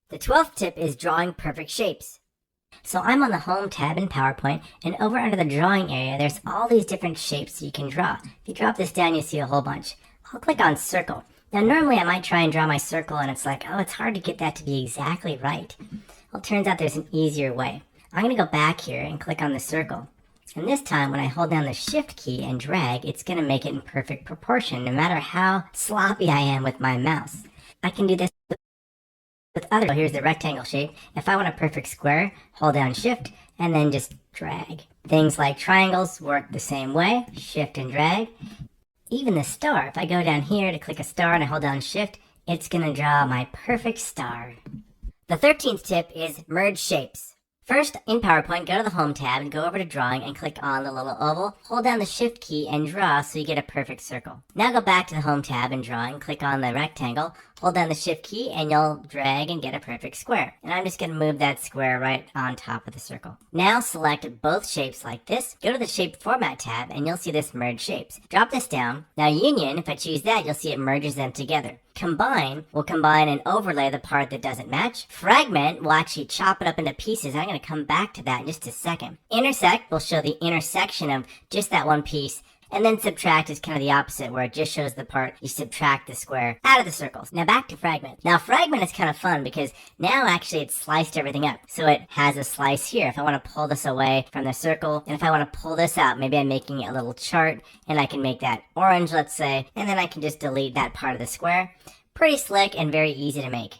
The 12th tip is drawing perfect shapes. So I'm on the Home tab in PowerPoint, and over under the drawing area, there's all these different shapes you can draw. If you drop this down, you see a whole bunch. I'll click on circle. Now normally I might try and draw my circle, and it's like, oh, it's hard to get that to be exactly right. Well, it turns out there's an easier way. I'm going to go back here and click on the circle. And this time, when I hold down the Shift key and drag, it's going to make it in perfect proportion, no matter how sloppy I am with my mouse. I can do this with other. Here's the rectangle shape. If I want a perfect square, hold down Shift and then just drag. Things like triangles work the same way. Shift and drag. Even the star, if I go down here to click a star and I hold down Shift, it's going to draw my perfect star. The 13th tip is merge shapes. First, in PowerPoint, go to the Home tab and go over to Drawing and click on the little oval. Hold down the Shift key and draw so you get a perfect circle. Now go back to the Home tab and Drawing, click on the rectangle, hold down the Shift key, and you'll drag and get a perfect square. And I'm just going to move that square right on top of the circle. Now select both shapes like this. Go to the Shape Format tab and you'll see this Merge Shapes. Drop this down. Now Union, if I choose that, you'll see it merges them together. Combine will combine and overlay the part that doesn't match. Fragment will actually chop it up into pieces. I'm going to come back to that in just a second. Intersect will show the intersection of just that one piece. And then subtract is kind of the opposite, where it just shows the part you subtract the square out of the circles. Now back to fragment. Now fragment is kind of fun because now actually it's sliced everything up. So it has a slice here. If I want to pull this away from the circle, and if I want to pull this out, maybe I'm making a little chart, and I can make that orange, let's say, and then I can just delete that part of the square. Pretty slick and very easy to make.